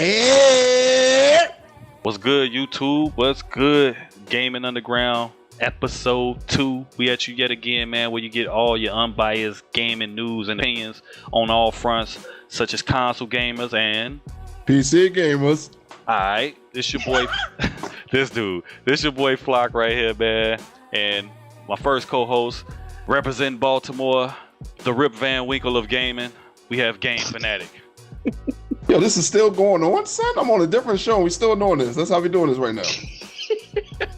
And What's good, YouTube? What's good, Gaming Underground Episode 2? We at you yet again, man, where you get all your unbiased gaming news and opinions on all fronts, such as console gamers and PC gamers. Alright, this your boy, this your boy Flock right here, man, and my first co-host, representing Baltimore, the Rip Van Winkle of gaming. We have Game Fanatic. Yo, this is still going on, son? I'm on a different show and we still doing this. That's how we doing this right now.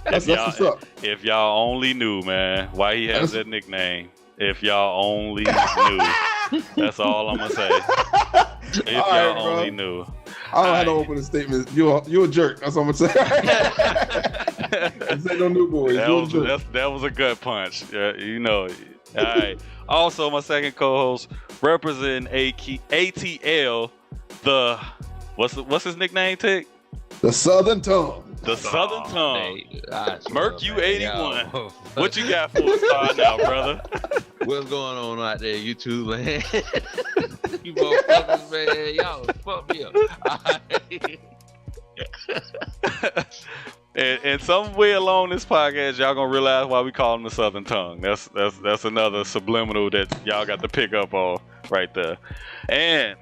That's what's up. If y'all only knew, man, why he has that nickname. If y'all only knew. That's all I'm gonna say. If y'all only knew. I don't have to open a statement. You a jerk. That's what I'm gonna say. This ain't no new boys. That was a gut punch. Yeah, you know. All right. Also, my second co-host, representing ATL, the what's his nickname, Tick? The Southern Tongue. The Southern Tongue. Merc U81. Yo. What you got for us now, brother? What's going on out there, YouTube land? You motherfuckers, man. Y'all fuck me up. And somewhere along this podcast, y'all gonna realize why we call him the Southern Tongue. That's another subliminal that y'all got to pick up on right there. And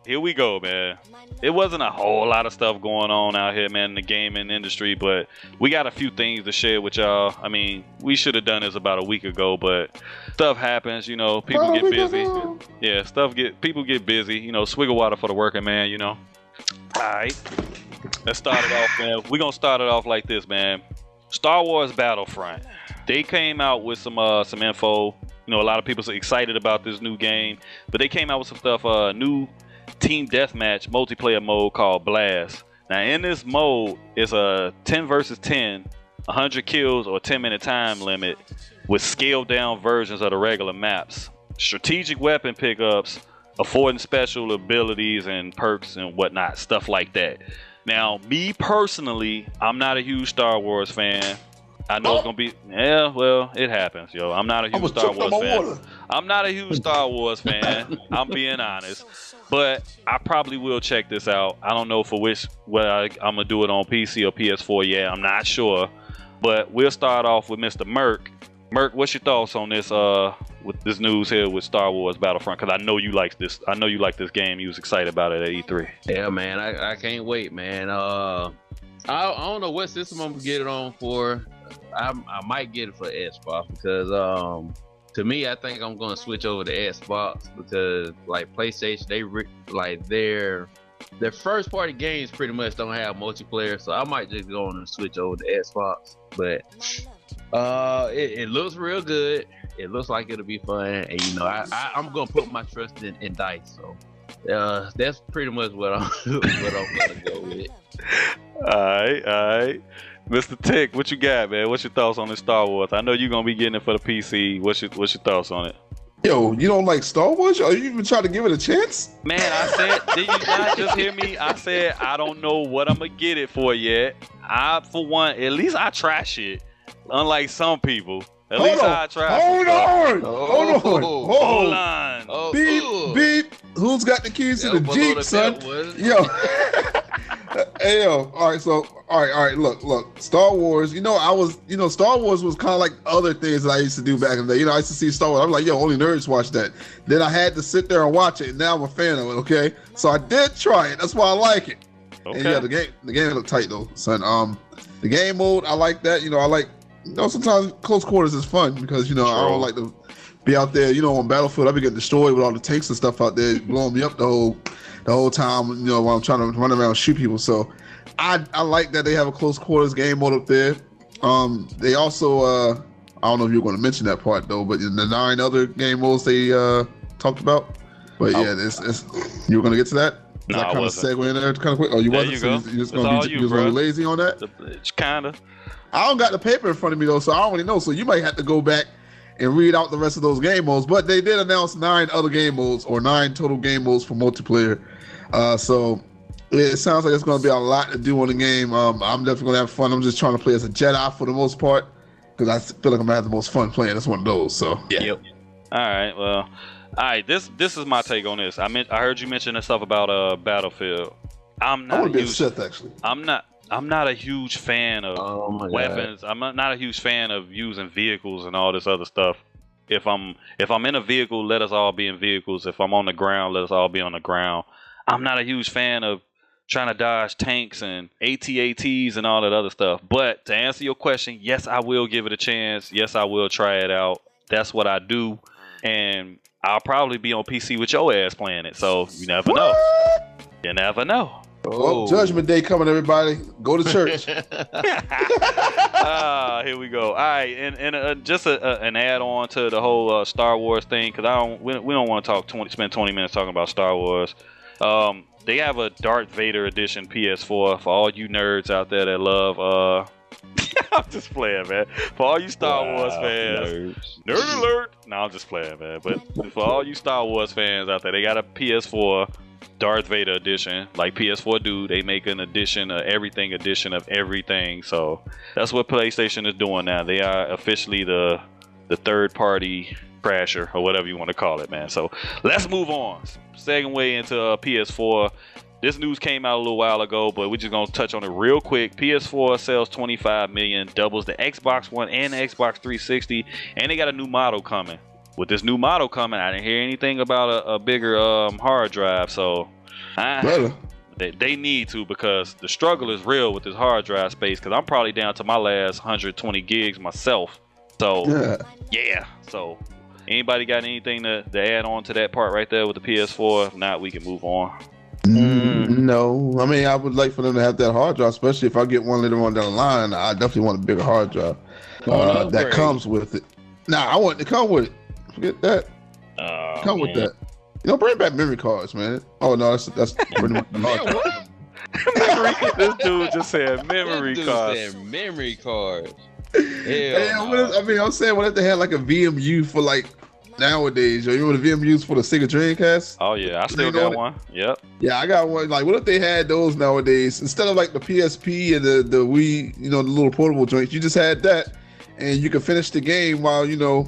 here we go, man. It wasn't a whole lot of stuff going on out here, man, in the gaming industry, but we got a few things to share with y'all. I mean, we should have done this about a week ago, but stuff happens, you know, people get busy. Yeah, people get busy, you know, swig of water for the working man, you know. All right, let's start it off, man. We're going to start it off like this, man. Star Wars Battlefront. They came out with some info. You know, a lot of people are excited about this new game, but they came out with some stuff, new team deathmatch multiplayer mode called Blast. Now in this mode, it's a 10 versus 10, 100 kills or 10-minute time limit with scaled down versions of the regular maps, strategic weapon pickups, affording special abilities and perks and whatnot, stuff like that. Now me personally, I'm not a huge Star Wars fan. I know it's gonna be, yeah, well, it happens, yo. I'm not a huge Star Wars fan. I'm not a huge Star Wars fan. I'm being honest, but I probably will check this out. I don't know for whether I'm gonna do it on PC or PS4 yet. I'm not sure, but we'll start off with Mr. Merc. Merc, what's your thoughts on this? With this news here with Star Wars Battlefront? Because I know you like this. I know you like this game. You was excited about it at E3. Yeah, man. I can't wait, man. I don't know what system I'm gonna get it on for. I might get it for Xbox because to me, I think I'm gonna switch over to Xbox because like PlayStation, their first party games pretty much don't have multiplayer, so I might just go on and switch over to Xbox. But it looks real good. It looks like it'll be fun, and you know, I'm gonna put my trust in DICE. So that's pretty much what I'm gonna go with. All right. Mr. Tick, what you got, man? What's your thoughts on this Star Wars? I know you're gonna be getting it for the PC. What's your thoughts on it? Yo, you don't like Star Wars? Are you even trying to give it a chance? Man, I said, did you not just hear me? I said I don't know what I'm gonna get it for yet. For one, at least I try shit. Unlike some people. Hold on. Beep. Who's got the keys to the Jeep, son? Yo. Hey, yo. All right. Look. Star Wars. Star Wars was kind of like other things that I used to do back in the day. You know, I used to see Star Wars. I'm like, yo, only nerds watch that. Then I had to sit there and watch it, and now I'm a fan of it. Okay, so I did try it. That's why I like it. Okay. And yeah, the game looked tight though, son. The game mode, I like that. You know, I like. You know, sometimes close quarters is fun because, you know, I don't like to be out there, you know, on Battlefield. I be getting destroyed with all the tanks and stuff out there, blowing me up the whole time, you know, while I'm trying to run around and shoot people. So I like that they have a close quarters game mode up there. They also, I don't know if you're going to mention that part though, but in the 9 other game modes they talked about. But yeah, you were going to get to that? No, I wasn't. Segue in there kind of quick? Oh, you wasn't? So you're just going to be lazy on that? It's kind of. I don't got the paper in front of me though, so I don't really know. So you might have to go back and read out the rest of those game modes. But they did announce 9 other game modes, or 9 total game modes for multiplayer. So it sounds like it's going to be a lot to do on the game. I'm definitely going to have fun. I'm just trying to play as a Jedi for the most part because I feel like I'm going to have the most fun playing. That's one of those. So yeah. Yep. All right. Well, all right. This is my take on this. I heard you mention the stuff about Battlefield. I'm I not want a to be a huge. Sith, actually. I'm not a huge fan of weapons. I'm not a huge fan of using vehicles and all this other stuff. If I'm in a vehicle, let us all be in vehicles. If I'm on the ground, let us all be on the ground. I'm not a huge fan of trying to dodge tanks and AT-ATs and all that other stuff. But to answer your question, yes, I will give it a chance. Yes, I will try it out. That's what I do. And I'll probably be on PC with your ass playing it. So you never know. You never know. Well, Judgment Day coming, everybody. Go to church. Here we go. All right, and just an add-on to the whole Star Wars thing, because we don't want to spend 20 minutes talking about Star Wars. They have a Darth Vader edition PS4 for all you nerds out there that love. I'm just playing, man. For all you Star Wars fans, nerd alert. No, I'm just playing, man. But for all you Star Wars fans out there, they got a PS4 Darth Vader edition, like PS4 do. They make an edition of everything. So that's what PlayStation is doing now. They are officially the third party crasher, or whatever you want to call it, man. So let's move on. Segue into PS4. This news came out a little while ago, but we're just gonna touch on it real quick. PS4 sells 25 million, doubles the Xbox One and the Xbox 360, and they got a new model coming. With this new model coming, I didn't hear anything about a bigger hard drive, so they need to, because the struggle is real with this hard drive space, because I'm probably down to my last 120 gigs myself. So yeah. So anybody got anything to add on to that part right there with the PS4? If not, we can move on. No, I mean, I would like for them to have that hard drive, especially if I get one later on down the line. I definitely want a bigger hard drive that comes with it. Nah, I want it to come with it. Forget that. Come with that. Bring back memory cards, man. Oh no, that's pretty much what? This dude just said memory cards. Said memory cards. I'm saying, what if they had like a VMU for like nowadays? You know the VMUs for the Sega Dreamcast? Oh yeah, I still got one. Yep. Yeah, I got one. Like, what if they had those nowadays instead of like the PSP and the Wii? The little portable joints. You just had that, and you could finish the game while you were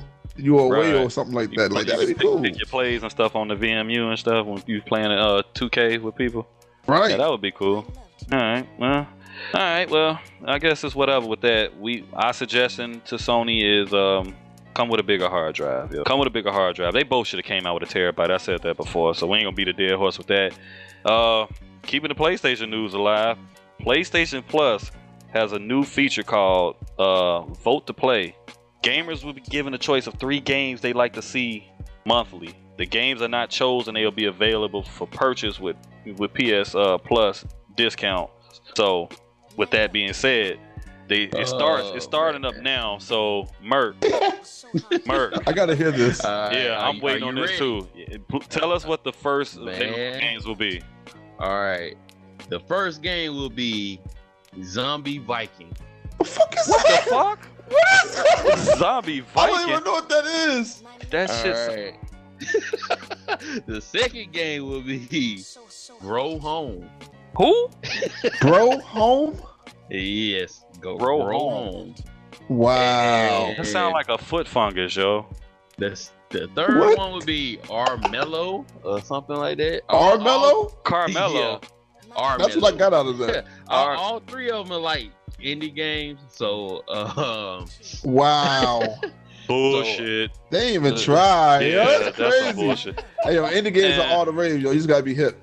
away or something like that. Like that would be cool. Pick your plays and stuff on the VMU and stuff when you playing 2K with people. Right. Yeah, that would be cool. All right. Well, I guess it's whatever with that. Our suggestion to Sony is come with a bigger hard drive. Yeah. Come with a bigger hard drive. They both should have came out with a terabyte. I said that before, so we ain't gonna beat a dead horse with that. Keeping the PlayStation news alive. PlayStation Plus has a new feature called Vote to Play. Gamers will be given a choice of 3 games they like to see monthly. The games are not chosen; they'll be available for purchase with PS Plus discount. So, with that being said, it's starting up now. So, Merc, I gotta hear this. I'm waiting on this too. Tell us what the first games will be. All right, the first game will be Zombie Viking. What the fuck is what that? The fuck? What is that? Zombie Viking? I don't even know what that is. That shit's... Right. The second game will be Grow Home. Who? Grow Home? Yes. Grow Home. Wow. That sounds like a foot fungus, yo. The third one would be Armello or something like that. Armello? Carmelo. Yeah. That's what I got out of that. All 3 of them are like indie games. So, wow. Bullshit. They ain't even try. Yeah, that's crazy. bullshit. Hey, indie games are all the rage, yo. You just gotta be hip.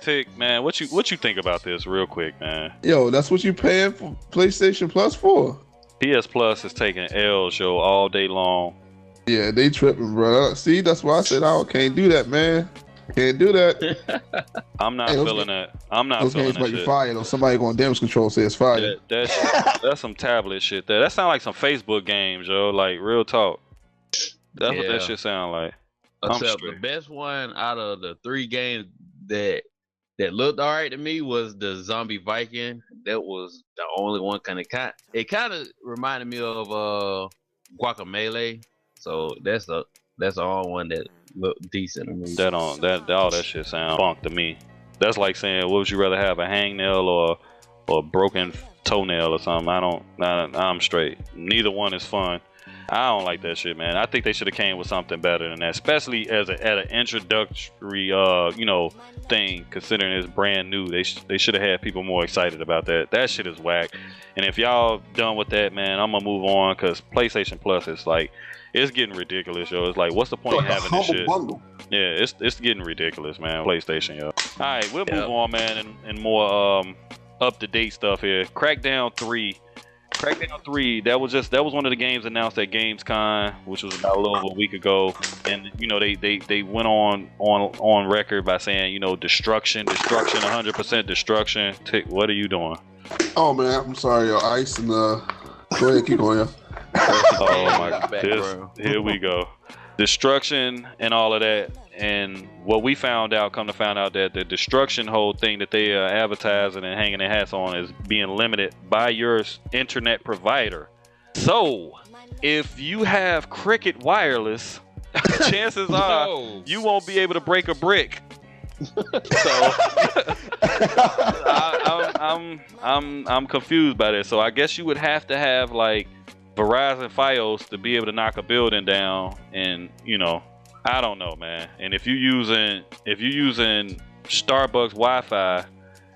Tick, man. What you think about this, real quick, man? Yo, that's what you paying for PlayStation Plus for. PS Plus is taking L's, yo, all day long. Yeah, they tripping, bro. See, that's why I said I can't do that, man. Can't do that. I'm not feeling that. I'm not feeling that. Those games might be fire though. Somebody going damage control say it's fire. That's some tablet shit. That sound like some Facebook games, yo. Like real talk. That's what that shit sound like. Except the best one out of the 3 games that looked alright to me was the Zombie Viking. That was the only one it kind of reminded me of Guacamelee. So that's the only one that looked decent to me. All that shit sound funk to me. That's like saying, what would you rather have, a hangnail or a broken toenail or something? I'm straight. Neither one is fun. I don't like that shit, man. I think they should have came with something better than that, especially as at an introductory, thing. Considering it's brand new, they should have had people more excited about that. That shit is whack. And if y'all done with that, man, I'm gonna move on because PlayStation Plus is like, it's getting ridiculous, yo. It's like, what's the point of having this shit? Bundle. Yeah, it's getting ridiculous, man. PlayStation, yo. All right, we'll move on, man, and more up to date stuff here. Crackdown 3. Crackdown 3, that was one of the games announced at Gamescom, which was about a little over a week ago. And they went on record by saying, destruction, 100% destruction. What are you doing? Oh man, I'm sorry, yo. Ice and go ahead, keep going, yo. Oh my, here we go. Destruction and all of that. And what we come to find out that the destruction whole thing that they are advertising and hanging their hats on is being limited by your internet provider. So, if you have Cricket Wireless, chances are you won't be able to break a brick. So, I'm confused by this. So I guess you would have to have like Verizon Fios to be able to knock a building down, and I don't know, man. And if you're using Starbucks Wi-Fi,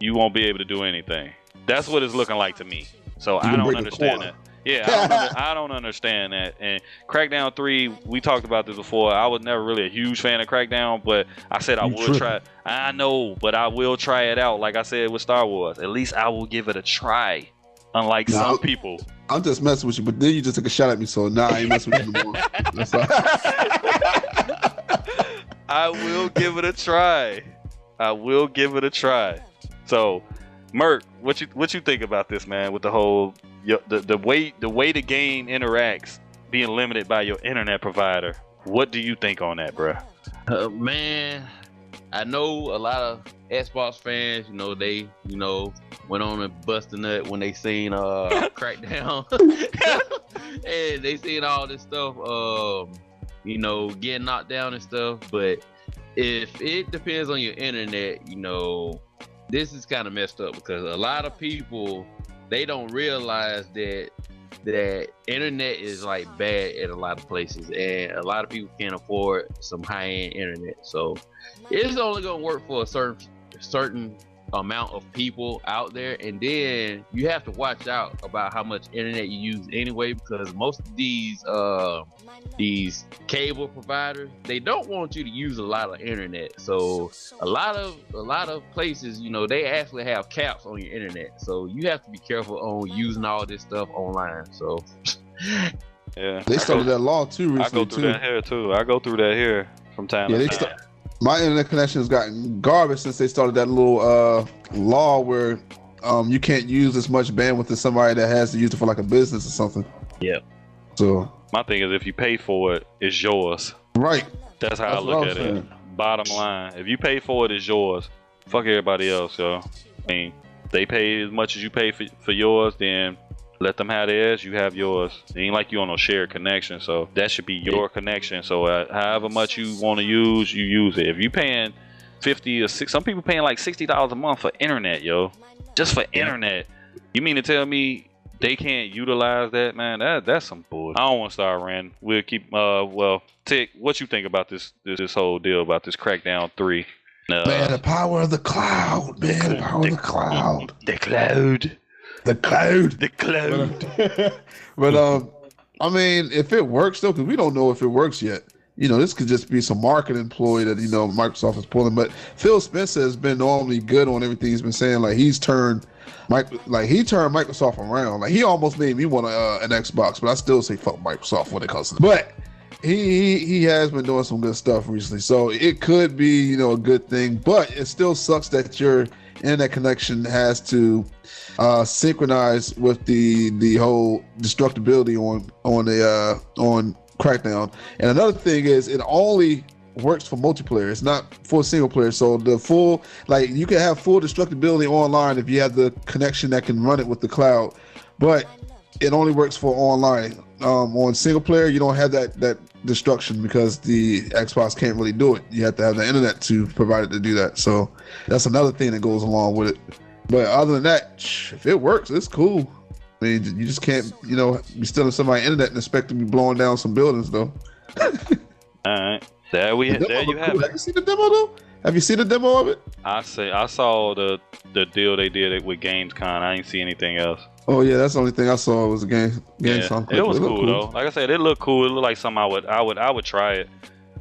you won't be able to do anything. That's what it's looking like to me. So I don't understand that. Yeah, I don't understand that. And Crackdown 3, we talked about this before. I was never really a huge fan of Crackdown, but I said I would try. I know, but I will try it out. Like I said with Star Wars, at least I will give it a try. Unlike some people. I'm just messing with you, but then you just took a shot at me, so now I ain't messing with you anymore. That's all. I will give it a try. So, Merc, what you think about this, man? With the whole the way the game interacts being limited by your internet provider. What do you think on that, bruh? Man, I know a lot of Xbox fans. They went on and bust a nut when they seen Crackdown, and they seen all this stuff. Getting knocked down and stuff. But if it depends on your internet, this is kind of messed up because a lot of people, they don't realize that internet is like bad at a lot of places, and a lot of people can't afford some high-end internet. So it's only gonna work for a certain amount of people out there, and then you have to watch out about how much internet you use anyway, because most of these cable providers, they don't want you to use a lot of internet. So a lot of places, they actually have caps on your internet, so you have to be careful on using all this stuff online. So yeah, they started that law too recently. I go through that here too. I go through that here from time to time. My internet connection has gotten garbage since they started that little law where you can't use as much bandwidth as somebody that has to use it for like a business or something. Yeah. So my thing is, if you pay for it, it's yours. Right. That's how I look at it. Bottom line, if you pay for it, it's yours. Fuck everybody else, yo. I mean, they pay as much as you pay for yours, then let them have theirs, you have yours. It ain't like you on a shared connection, so that should be your connection. So however much you want to use, you use it. If you paying 50 or 60, some people paying like $60 a month for internet, yo, just for internet. You mean to tell me they can't utilize that, man? That's some bullshit. I don't want to start ranting. We'll keep. Tick, what you think about this whole deal about this Crackdown 3? Man, the power of the cloud, man. The power of the cloud. The cloud. The cloud. The cloud. But I mean, if it works though, because we don't know if it works yet. This could just be some marketing ploy that Microsoft is pulling. But Phil Spencer has been normally good on everything he's been saying. Like he turned Microsoft around. Like he almost made me want an Xbox, but I still say fuck Microsoft when it comes to. But he has been doing some good stuff recently, so it could be a good thing. But it still sucks that your internet connection has to synchronize with the whole destructibility on Crackdown. And another thing is, it only works for multiplayer. It's not for single player. So the full, you can have full destructibility online if you have the connection that can run it with the cloud, but it only works for online. On single player, you don't have that destruction because the Xbox can't really do it. You have to have the internet to provide it to do that. So that's another thing that goes along with it. But other than that, if it works, it's cool. I mean, you just can't, be stealing somebody's internet and expect to be blowing down some buildings, though. All right, there you have it. Have you seen the demo though? Have you seen the demo of it? I saw the deal they did with Gamescom. I didn't see anything else. Oh yeah, that's the only thing I saw was a game. Yeah, it was cool though. Like I said, it looked cool. It looked like something I would try it.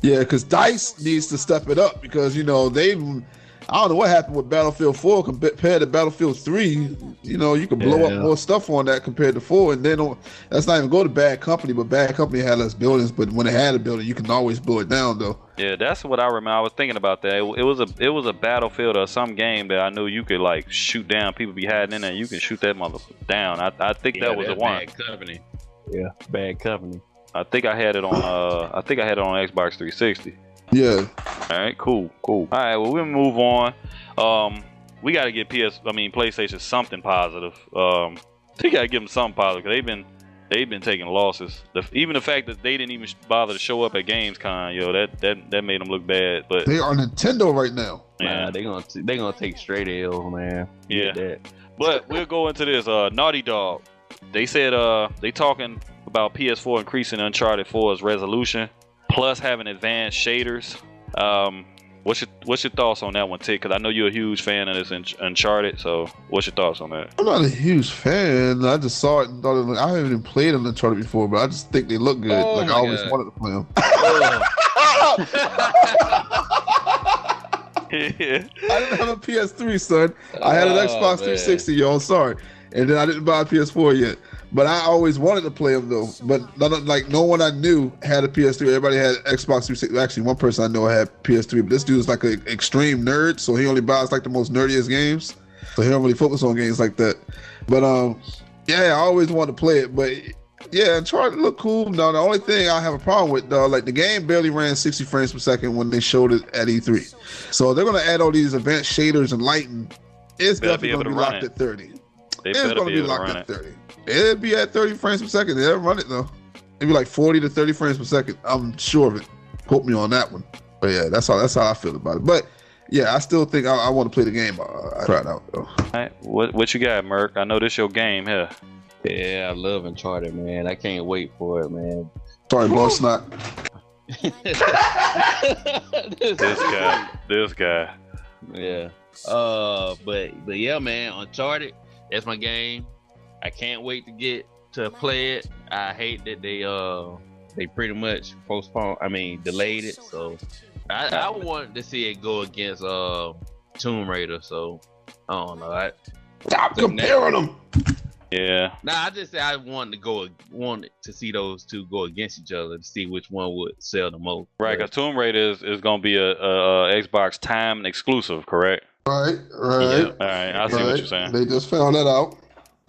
Yeah, because DICE needs to step it up because I don't know what happened with Battlefield 4 compared to Battlefield 3. You can blow up more stuff on that compared to 4, and then that's not even go to Bad Company, but Bad Company had less buildings. But when it had a building, you can always blow it down, though. Yeah, that's what I remember. I was thinking about that. It was a Battlefield or some game that I knew you could like shoot down. People be hiding in there. You can shoot that motherfucker down. I think that was the one. Bad Company. Yeah, Bad Company. I think I had it on. I think I had it on Xbox 360. Yeah. All right. Cool. All right. Well, we'll move on. We got to get PlayStation something positive. They got to give them something positive because they've been taking losses. Even the fact that they didn't even bother to show up at Gamescom, that made them look bad. But they are Nintendo right now. Yeah, they gonna take straight L, man. Yeah. But we'll go into this. Naughty Dog. They said they talking about PS4 increasing Uncharted 4's resolution, plus having advanced shaders. What's your thoughts on that one, Tick? Because I know you're a huge fan of this Uncharted, so what's your thoughts on that? I'm not a huge fan. I just saw it and thought I haven't even played an Uncharted before, but I just think they look good. I always wanted to play them. Yeah. I didn't have a PS3, son. I had an Xbox 360, y'all. Sorry. And then I didn't buy a PS4 yet. But I always wanted to play them, though. But no one I knew had a PS3. Everybody had Xbox 360. Actually, one person I know had PS3. But this dude's like an extreme nerd, so he only buys like the most nerdiest games. So he don't really focus on games like that. But I always wanted to play it. But yeah, Uncharted looked cool. No, the only thing I have a problem with, though, like the game barely ran 60 frames per second when they showed it at E3. So they're gonna add all these advanced shaders and lighting. It's definitely gonna be locked at 30. It's gonna be locked at 30. It'll be at 30 frames per second. They'll run it though. It'll be like 40 to 30 frames per second. I'm sure of it. Quote me on that one. But yeah, that's how I feel about it. But yeah, I still think I want to play the game. I tried out though. All right, what you got, Merc? I know this your game here. Yeah, I love Uncharted, man. I can't wait for it, man. Sorry, boss, not. This guy. Yeah. But yeah, man, Uncharted, that's my game. I can't wait to get to play it. I hate that they pretty much delayed it. So I wanted to see it go against Tomb Raider. So I don't know. Stop comparing them. Yeah. Nah, I just said I wanted to see those two go against each other to see which one would sell the most. Right, because Tomb Raider is going to be a Xbox Time exclusive, correct? Right. Yeah. All right, I see what you're saying. They just found that out.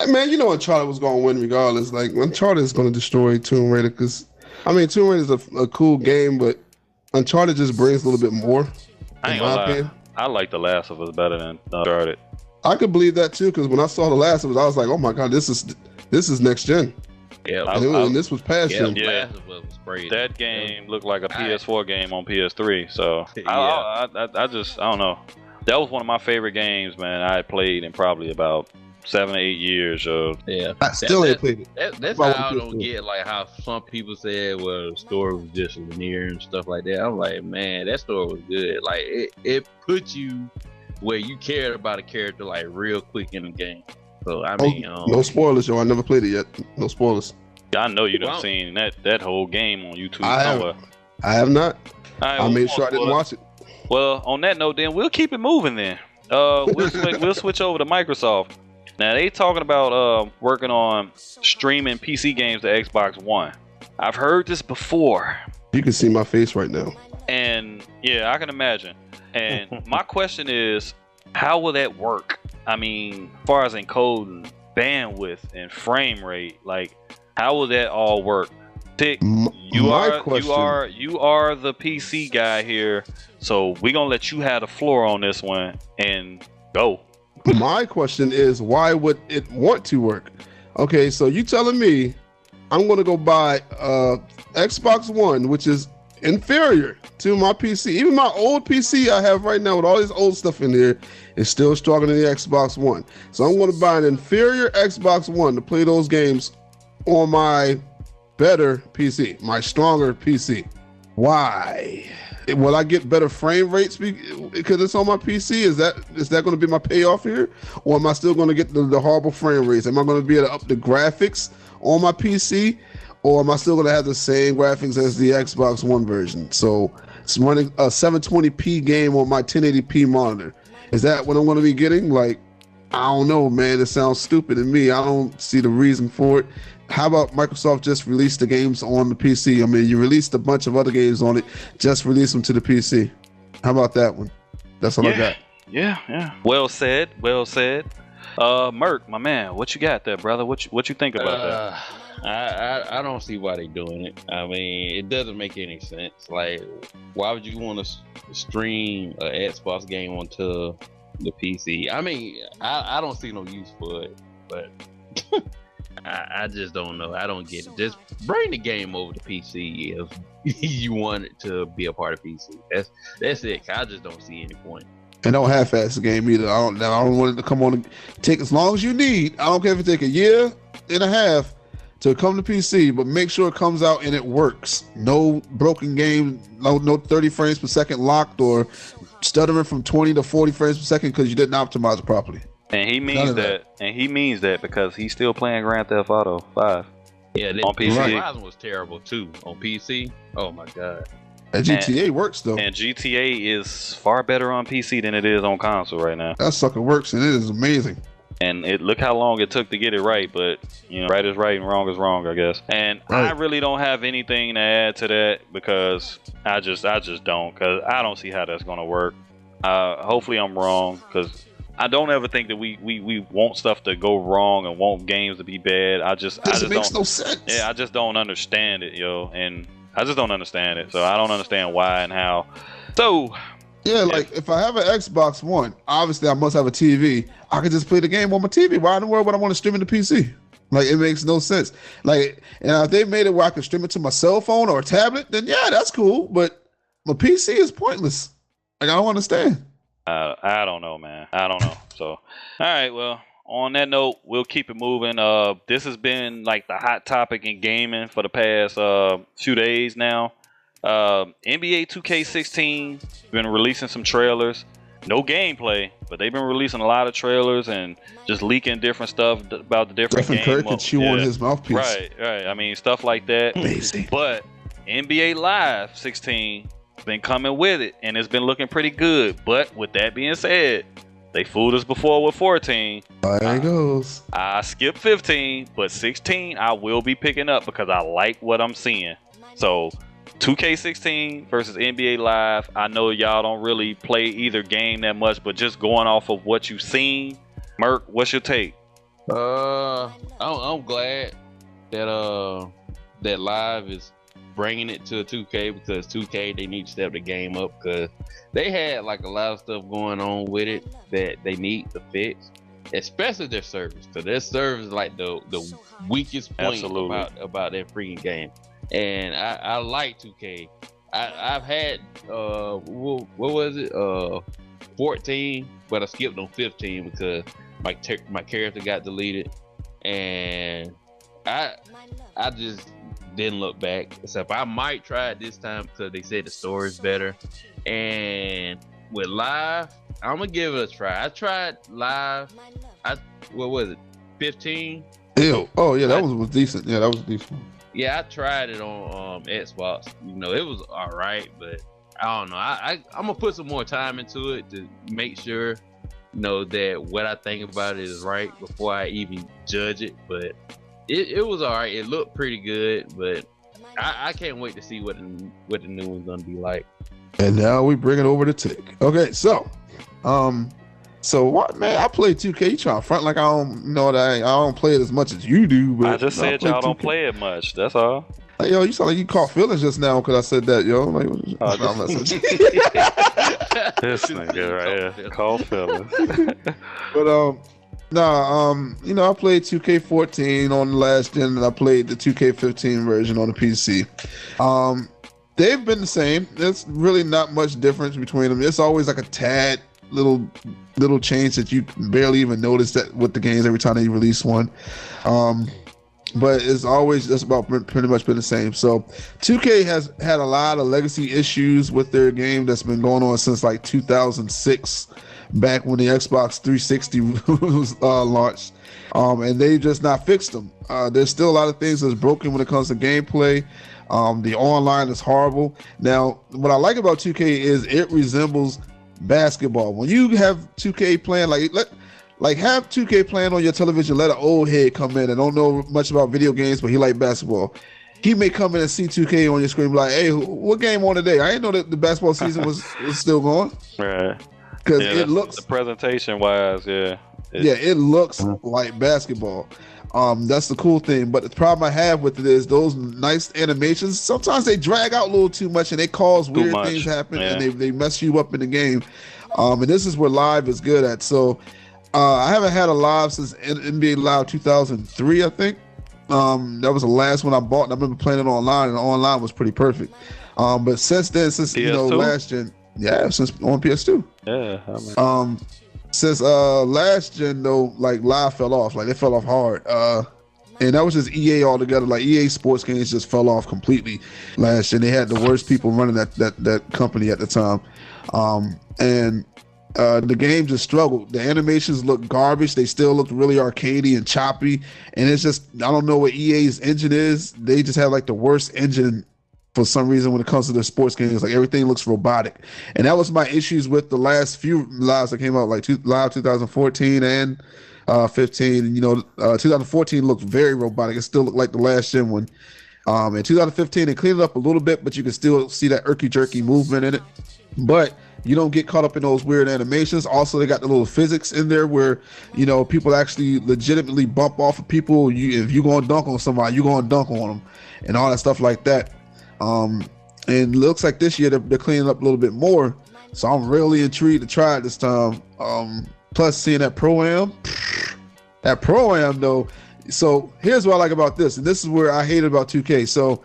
Man, Uncharted was going to win regardless. Like, Uncharted is going to destroy Tomb Raider because, Tomb Raider is a cool game, but Uncharted just brings a little bit more. I ain't gonna lie. I like The Last of Us better than Uncharted. I could believe that too, because when I saw The Last of Us, I was like, "Oh my god, this is next gen." Yeah, and this was past gen. Yeah, Last of Us was crazy. That game looked like a PS4 game on PS3. So I don't know. That was one of my favorite games, man. I had played in probably about 7 or 8 years. Yeah, I still ain't played it. That's how I don't get like how some people said, well, the story was just linear and stuff like that. I'm like, man, that story was good. Like it put you where you cared about a character like real quick in the game. So I mean, no spoilers, yo. I never played it yet. No spoilers. I know you done seen that whole game on YouTube somewhere. I have not. Right, I made sure I didn't watch it. Well, on that note, then we'll keep it moving. Then we'll switch over to Microsoft. Now they talking about working on streaming PC games to Xbox One. I've heard this before. You can see my face right now. And yeah, I can imagine. And my question is, how will that work? I mean, as far as encoding bandwidth and frame rate, like how will that all work? Tick, you are the PC guy here, so we're gonna let you have the floor on this one and go. My question is, why would it want to work? Okay, so you telling me I'm gonna go buy Xbox One, which is inferior to my PC. Even my old PC I have right now with all this old stuff in there is still stronger than the Xbox One. So I'm going to buy an inferior Xbox One to play those games on my better PC, my stronger PC. Why? Will I get better frame rates because it's on my PC? Is that going to be my payoff here? Or am I still going to get the horrible frame rates? Am I going to be able to up the graphics on my PC? Or am I still going to have the same graphics as the Xbox One version? So it's running a 720p game on my 1080p monitor. Is that what I'm going to be getting? Like, I don't know, man. It sounds stupid to me. I don't see the reason for it. How about Microsoft just release the games on the PC? I mean, you released a bunch of other games on it. Just release them to the PC. How about that one? That's all I got. Yeah. Well said. Merc, my man, what you got there, brother? What you think about that? I don't see why they doing it. I mean, it doesn't make any sense. Like, why would you want to stream an Xbox game onto the PC? I mean, I don't see no use for it, but I just don't know. I don't get it. Just bring the game over to PC if you want it to be a part of PC. That's it. I just don't see any point. And don't half-ass the game either. I don't want it to come on and take as long as you need. I don't care if it take a year and a half to come to PC, but make sure it comes out and it works. No broken game, no 30 frames per second locked or stuttering from 20 to 40 frames per second because you didn't optimize it properly. And he means that. And he means that because he's still playing Grand Theft Auto 5. Yeah, on PC. Horizon was terrible too on PC. Oh my god. And GTA works though. And GTA is far better on PC than it is on console right now. That sucker works and it is amazing. And look how long it took to get it right, but right is right and wrong is wrong, I guess. And right. I really don't have anything to add to that because I just don't, because I don't see how that's gonna work. Hopefully I'm wrong, because I don't ever think that we want stuff to go wrong and want games to be bad. I just makes no sense. Yeah, I just don't understand it, and I just don't understand it. So I don't understand why and how. So yeah, like if I have an Xbox One, obviously I must have a TV. I can just play the game on my TV. Why in the world would I want to stream it to PC? Like, it makes no sense. Like, and if they made it where I could stream it to my cell phone or a tablet, then yeah, that's cool. But my PC is pointless. Like, I don't understand. I don't know, man. I don't know. So, all right. Well, on that note, we'll keep it moving. This has been like the hot topic in gaming for the past few days now. NBA 2K16 been releasing some trailers. No gameplay, but they've been releasing a lot of trailers and just leaking different stuff about the different games. Stephen Curry can chew on his mouthpiece. Right. I mean, stuff like that. Amazing. But NBA Live 16 been coming with it, and it's been looking pretty good. But with that being said, they fooled us before with 14. There it goes. I skipped 15, but 16 I will be picking up because I like what I'm seeing. So 2K16 versus NBA Live. I know y'all don't really play either game that much, but just going off of what you've seen, Merc, what's your take? I'm glad that that Live is bringing it to 2K, because 2K, they need to step the game up, because they had like a lot of stuff going on with it that they need to fix, especially their service. So their service is like the weakest point about that freaking game. And I like 2K. I've had what was it 14, but I skipped on 15 because my character got deleted, and I just didn't look back. Except I might try it this time because they said the story is better. And with Live, I'm gonna give it a try. I tried Live. What was it? 15. Ew. Oh yeah, that was decent. Yeah, that was decent. Yeah, I tried it on Xbox. It was all right, but I don't know. I'm gonna put some more time into it to make sure, that what I think about it is right before I even judge it. But it was all right. It looked pretty good, but I can't wait to see what the new one's gonna be like. And now we bring it over to Tick. Okay, so what, man? I play 2K. You trying to front like I don't know that I don't play it as much as you do. But I just said y'all don't play it much. That's all. Like, yo, you sound like you caught feelings just now because I said that, yo. Like, this nigga right here, caught feelings. But I played 2K14 on the last gen, and I played the 2K15 version on the PC. They've been the same. There's really not much difference between them. It's always like a tad little change that you barely even notice that with the games every time they release one. But it's always just about pretty much been the same. So 2K has had a lot of legacy issues with their game that's been going on since like 2006, back when the Xbox 360 was launched. And they've just not fixed them. There's still a lot of things that's broken when it comes to gameplay. The online is horrible. Now, what I like about 2K is it resembles basketball. When you have 2K playing, have 2K playing on your television, let an old head come in and don't know much about video games, but he like basketball. He may come in and see 2K on your screen, be like, "Hey, what game on today?" I didn't know that the basketball season was still going. Right. Because it looks, the presentation wise, it looks like basketball. That's the cool thing. But the problem I have with it is those nice animations, sometimes they drag out a little too much and they cause weird things happen and they mess you up in the game. And this is where live is good at. So I haven't had a live since NBA Live 2003, I think. That was the last one I bought, and I remember playing it online, and the online was pretty perfect. But since then, since PS2? last gen, since on PS2. Yeah. Since last gen though, like live fell off, like it fell off hard. And that was just EA altogether. Like EA Sports Games just fell off completely last gen. They had the worst people running that company at the time. And the game just struggled. The animations look garbage. They still look really arcadey and choppy. And it's just, I don't know what EA's engine is. They just have like the worst engine for some reason when it comes to their sports games. Like everything looks robotic. And that was my issues with the last few lives that came out, like live 2014 and 15. And, 2014 looked very robotic. It still looked like the last gen one. In 2015, they cleaned it up a little bit, but you can still see that irky-jerky movement in it. But you don't get caught up in those weird animations. Also, they got the little physics in there where, people actually legitimately bump off of people. If you going to dunk on somebody, you going to dunk on them and all that stuff like that. And it looks like this year they're cleaning up a little bit more. So I'm really intrigued to try it this time. Plus, seeing that Pro-Am though. So here's what I like about this. And this is where I hate about 2K. So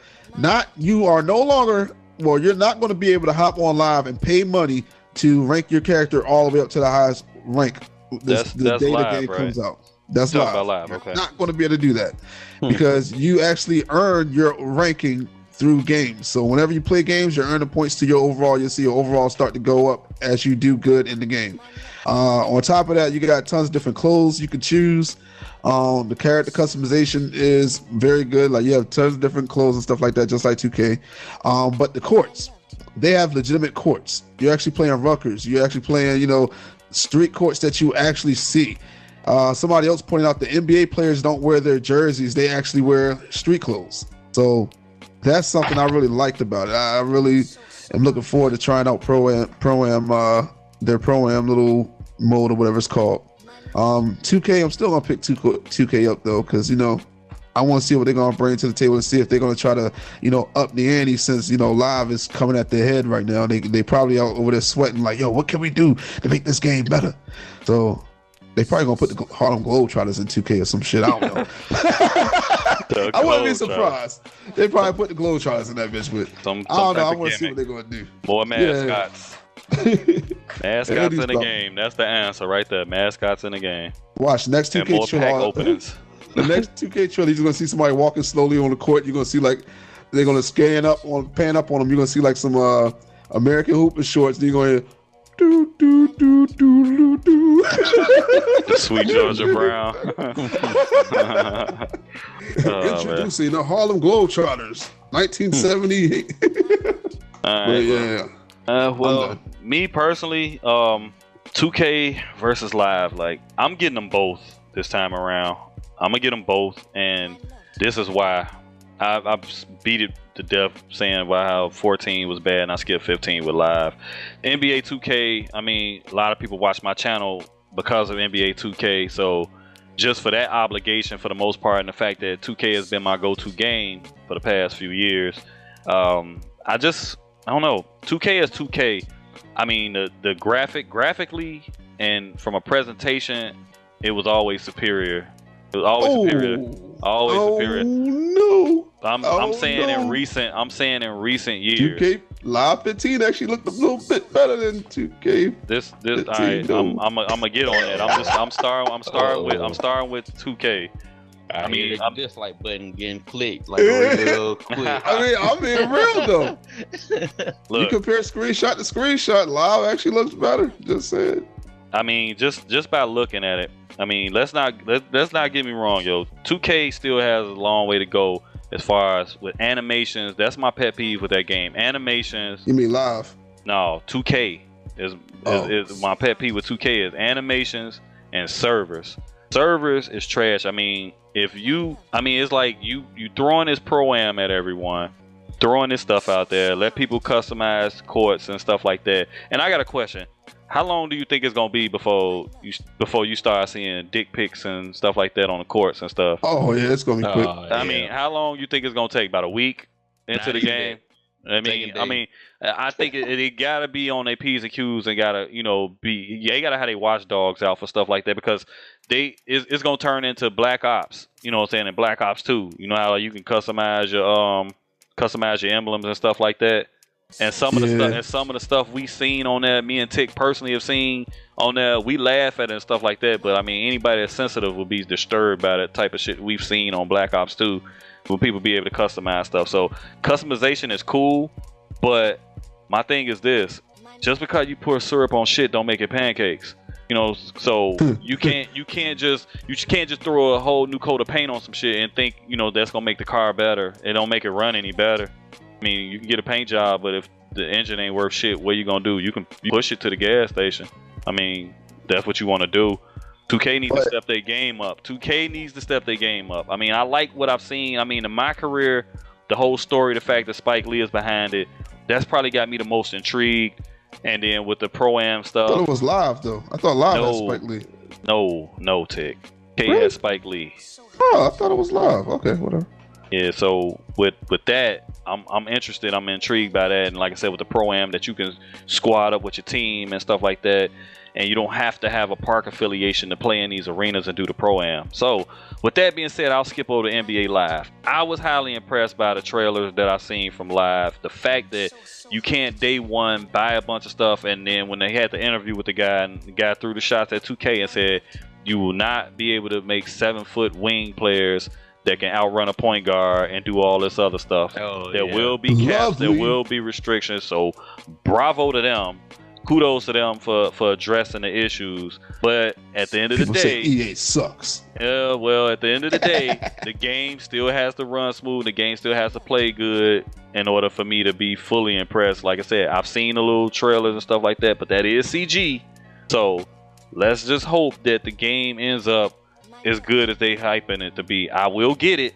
you're not going to be able to hop on live and pay money to rank your character all the way up to the highest rank the day live, the game right? comes out. That's live. About live. Okay. You're not going to be able to do that because you actually earn your ranking through games. So whenever you play games, you're earning points to your overall. You'll see your overall start to go up as you do good in the game. On top of that, you got tons of different clothes you can choose. The character customization is very good. Like you have tons of different clothes and stuff like that, just like 2K. But the courts, they have legitimate courts. You're actually playing Rutgers. You're actually playing, street courts that you actually see. Somebody else pointed out the NBA players don't wear their jerseys. They actually wear street clothes. So that's something I really liked about it. I really am looking forward to trying out their Pro-Am little mode or whatever it's called. 2K, I'm still gonna pick 2K up though, because I want to see what they're gonna bring to the table and see if they're gonna try to up the ante, since live is coming at their head right now. They probably out over there sweating like, yo, what can we do to make this game better? So they probably gonna put the Harlem Globetrotters in 2K or some shit. I don't know. I wouldn't be surprised. They probably put the Globetrotters in that bitch, but I don't know. I want to see what they're gonna do. More mascots. Mascots in the game. That's the answer right there. Mascots in the game. Watch next 2K trailer openings. The next 2K trailer, you're just gonna see somebody walking slowly on the court. You're gonna see like they're gonna pan up on them. You're gonna see like some American Hooper shorts. Then you're gonna hear do do do do do. The sweet Georgia Brown. Introducing the Harlem Globetrotters, 1978. Well, me personally, 2K versus live, like I'm getting them both this time around. I'm gonna get them both, and this is why I've beat it to death saying how 14 was bad and I skipped 15 with live. NBA 2K, I mean, a lot of people watch my channel because of NBA 2K, so just for that obligation for the most part, and the fact that 2K has been my go-to game for the past few years, I don't know. 2K is 2K. I mean, the graphically and from a presentation, it was always superior It was always superior. Always superior. No. I'm saying in recent years. 2K Live 15 actually looked a little bit better than 2K. This all right. I'm gonna get on that. I'm starting with 2K. I mean, the dislike button getting clicked like real quick. I'm being real though. Look, you compare screenshot to screenshot, Live actually looks better. Just saying. I mean, just by looking at it. I mean, let's not get me wrong, yo. 2K still has a long way to go as far as with animations. That's my pet peeve with that game. Animations. You mean Live? No, 2K is my pet peeve with 2K is animations and servers. Servers is trash. I mean, it's like you throwing this pro-am at everyone, throwing this stuff out there, let people customize courts and stuff like that. And I got a question. How long do you think it's gonna be before you start seeing dick pics and stuff like that on the courts and stuff? Oh yeah, it's gonna be quick. I mean, how long you think it's gonna take? About a week into the game? I think it gotta be on their P's and Q's and gotta, they gotta have their watchdogs out for stuff like that because it's gonna turn into Black Ops, you know what I'm saying, and Black Ops 2. You know how you can customize your emblems and stuff like that. And some of the stuff we've seen on there, me and Tick personally have seen on there, we laugh at it and stuff like that. But I mean, anybody that's sensitive will be disturbed by that type of shit we've seen on Black Ops 2. Will people be able to customize stuff? So customization is cool, but my thing is this: just because you pour syrup on shit, don't make it pancakes. So you can't just throw a whole new coat of paint on some shit and think that's gonna make the car better. It don't make it run any better. I mean, you can get a paint job, but if the engine ain't worth shit, what you gonna do? You can push it to the gas station. I mean, that's what you want to do. 2K needs to step their game up. 2K needs to step their game up. I mean, I like what I've seen. I mean, in my career, the whole story, the fact that Spike Lee is behind it, that's probably got me the most intrigued. And then with the Pro-Am stuff. I thought it was Live, though. I thought Live had Spike Lee. No, Tick. K really? had Spike Lee. Oh, I thought it was Live. Okay, whatever. Yeah, so with that, I'm interested. I'm intrigued by that. And like I said, with the Pro-Am, that you can squad up with your team and stuff like that. And you don't have to have a park affiliation to play in these arenas and do the Pro-Am. So with that being said, I'll skip over to NBA Live. I was highly impressed by the trailers that I seen from Live. The fact that you can't day one buy a bunch of stuff, and then when they had the interview with the guy, and the guy threw the shots at 2K and said, you will not be able to make 7-foot wing players that can outrun a point guard and do all this other stuff. There will be caps, there will be restrictions. So bravo to them. Kudos to them for addressing the issues. But at the end of the day, EA sucks. Yeah, well, at the end of the day, the game still has to run smooth. The game still has to play good in order for me to be fully impressed. Like I said, I've seen the little trailers and stuff like that, but that is CG. So let's just hope that the game ends up as good as they hyping it to be. I will get it.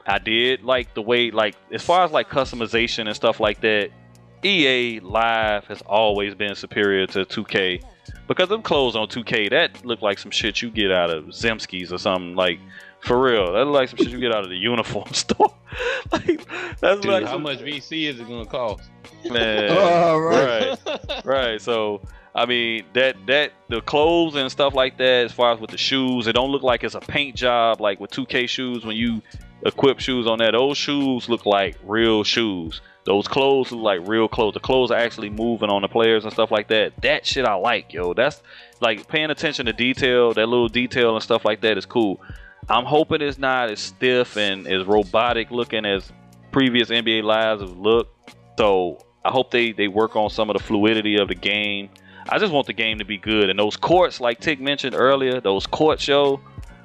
I did like the way, like, as far as like customization and stuff like that, EA Live has always been superior to 2K because them clothes on 2K that look like some shit you get out of Zemski's or something, like, for real. That look like some shit you get out of the uniform store. Like, that's dude, like how much VC is it gonna cost? Man, right. So I mean that the clothes and stuff like that, as far as with the shoes, it don't look like it's a paint job like with 2K shoes. When you equip shoes on that, those shoes look like real shoes. Those clothes look like real clothes. The clothes are actually moving on the players and stuff like that. That shit I like, yo. That's like paying attention to detail. That little detail and stuff like that is cool. I'm hoping it's not as stiff and as robotic looking as previous NBA Lives have looked. So I hope they work on some of the fluidity of the game. I just want the game to be good. And those courts, like Tick mentioned earlier, those courts, yo,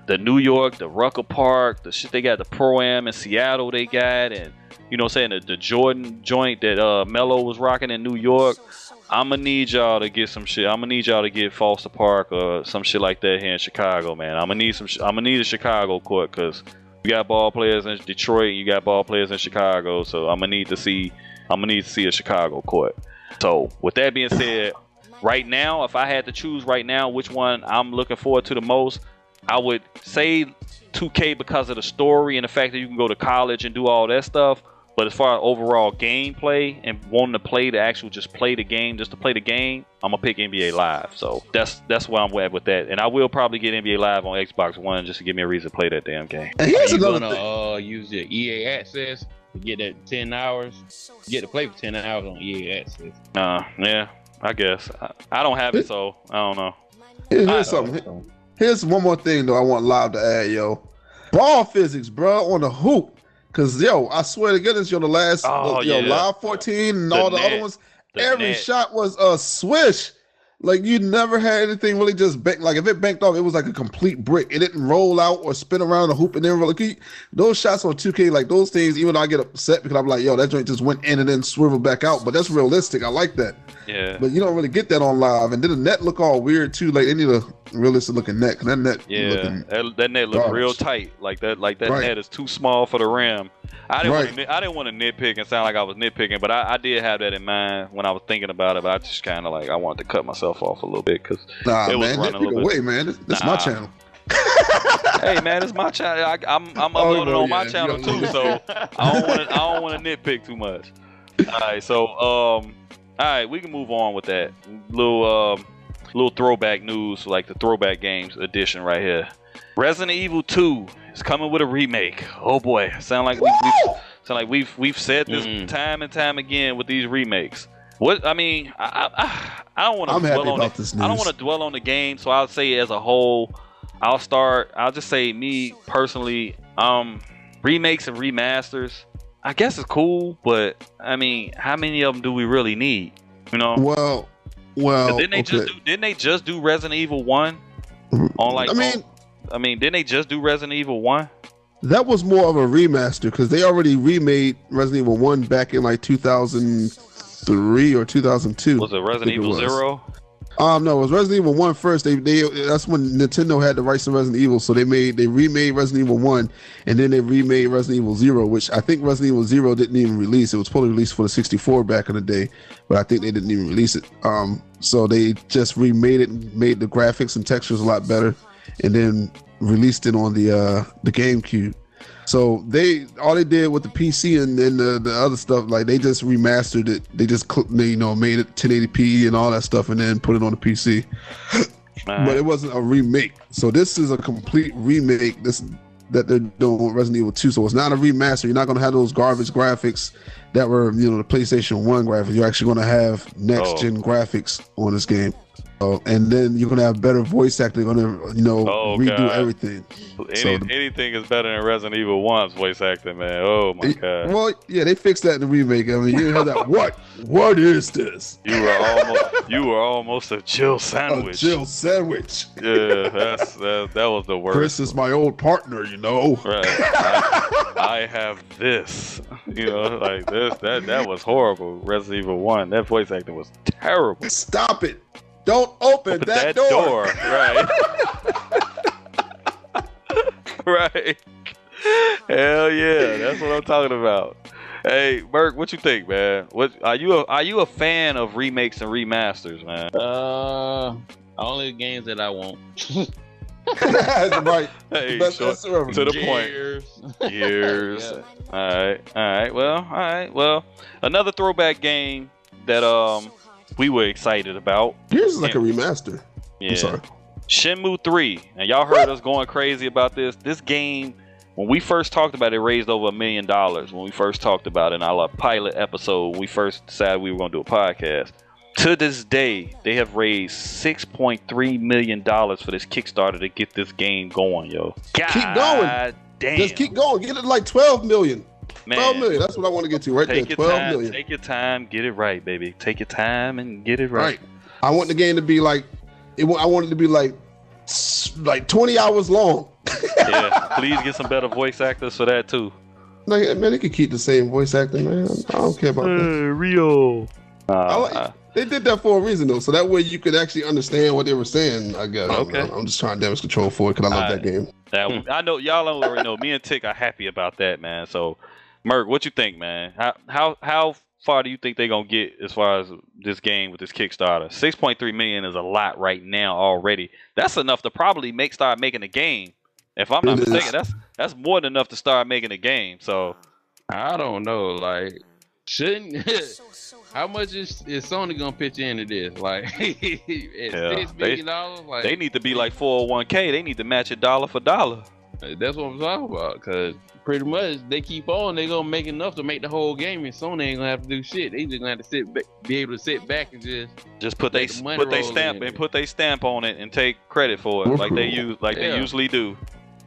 the New York, the Rucker Park, the shit they got, the Pro-Am in Seattle they got, and you know what I'm saying, the Jordan joint that Melo was rocking in New York. I'm gonna need y'all to get some shit. I'm gonna need y'all to get Foster Park or some shit like that here in Chicago, man. I'm gonna need a Chicago court because you got ball players in Detroit, you got ball players in Chicago, so I'm gonna need to see a Chicago court. So with that being said, right now, if I had to choose right now which one I'm looking forward to the most, I would say 2K because of the story and the fact that you can go to college and do all that stuff. But as far as overall gameplay and wanting to play the actual, just play the game, just to play the game, I'm gonna pick NBA Live. So that's where I'm at with that. And I will probably get NBA Live on Xbox One just to give me a reason to play that damn game. And here's another thing. Use your EA Access to get that 10 hours. Get to play for 10 hours on EA Access. Yeah, I guess. I don't have it, so I don't know. Here's something. Here's one more thing though I want Live to add, yo. Ball physics, bro, on the hoop. Cause yo, I swear to goodness, the last Live 14 and all the other ones, every shot was a swish. Like you never had anything really just bank. Like if it banked off, it was like a complete brick. It didn't roll out or spin around the hoop and then really. Those shots on 2K, like those things, even though I get upset because I'm like, yo, that joint just went in and then swiveled back out. But that's realistic. I like that. Yeah. But you don't really get that on Live. And then the net look all weird too. Like they need a realistic looking net. Cause that net, that net look real tight. Like that net is too small for the rim. I didn't want to nitpick and sound like I was nitpicking, but I did have that in mind when I was thinking about it. But I just kind of like I wanted to cut myself off a little bit because it was running a little bit. Man, this is my channel. Hey man, it's my channel. I'm uploading on my channel too, so I don't want to nitpick too much. All right, so all right, we can move on with that little throwback news, like the throwback games edition right here. Resident Evil 2 is coming with a remake. Oh boy, sound like we've said this time and time again with these remakes. What I mean, I don't want to dwell on it. I don't want to dwell on the game, so I'll say as a whole, I'll just say me personally, remakes and remasters, I guess it's cool, but I mean, how many of them do we really need? You know? Well, didn't they just do Resident Evil 1 on like didn't they just do Resident Evil 1? That was more of a remaster because they already remade Resident Evil 1 back in like 2003 or 2002. Was it Resident Evil 0? No, it was Resident Evil 1 first. That's when Nintendo had the rights to Resident Evil, so they remade Resident Evil 1, and then they remade Resident Evil 0, which I think Resident Evil 0 didn't even release. It was probably released for the 64 back in the day, but I think they didn't even release it. So they just remade it and made the graphics and textures a lot better, and then released it on the GameCube. So all they did with the PC and then the other stuff, like they just remastered it. They just made it 1080p and all that stuff, and then put it on the PC. But it wasn't a remake. So this is a complete remake. That they're doing with Resident Evil 2. So it's not a remaster. You're not going to have those garbage graphics that were the PlayStation 1 graphics. You're actually going to have next gen graphics on this game. And then you're gonna have better voice acting. You're gonna, redo everything. Anything is better than Resident Evil 1's voice acting, man. Oh my god. Well, yeah, they fixed that in the remake. I mean, you didn't have that. What is this? You were almost a Jill sandwich. A Jill sandwich. Yeah, that was the worst. Chris is my old partner, Right. I have this. Like this. That was horrible. Resident Evil 1. That voice acting was terrible. Stop it. Don't open that door. Right. Right. Hell yeah, that's what I'm talking about. Hey, Burke, what you think, man? What are you a fan of remakes and remasters, man? Only games that I want. Right. Hey, to the point. Years. Yeah. All right. Well, another throwback game that we were excited about. Yours is like a remaster. Yeah. I'm sorry. Shenmue 3. And y'all heard us going crazy about this. This game, when we first talked about it, raised over $1 million. When we first talked about it in our pilot episode, when we first decided we were going to do a podcast. To this day, they have raised $6.3 million for this Kickstarter to get this game going, yo. God keep going. Damn. Just keep going. Get it to like 12 million. Man, 12 million. That's what I want to get to right there. 12 million. Take your time. Get it right, baby. Take your time and get it right. I want the game to be like, I want it to be like 20 hours long. Yeah. Please get some better voice actors for that too. Man, they could keep the same voice acting, man. I don't care about that. Rio. They did that for a reason though, so that way you could actually understand what they were saying. I guess. Okay. I'm just trying damage control for it because I love that game. I know y'all already know. Me and Tick are happy about that, man. So, Merc, what you think, man? How far do you think they're gonna get as far as this game with this Kickstarter? 6.3 million is a lot right now already. That's enough to probably start making a game. If I'm not mistaken, that's more than enough to start making a game. So, I don't know. Like, shouldn't how much is Sony gonna pitch into this? Like, at $6 million, like they need to be like 401k. They need to match it dollar for dollar. That's what I'm talking about. Cause pretty much they keep on, they gonna make enough to make the whole game, and Sony ain't gonna have to do shit. They just gonna have to be able to sit back and just put they stamp on it and take credit for it, like they usually do.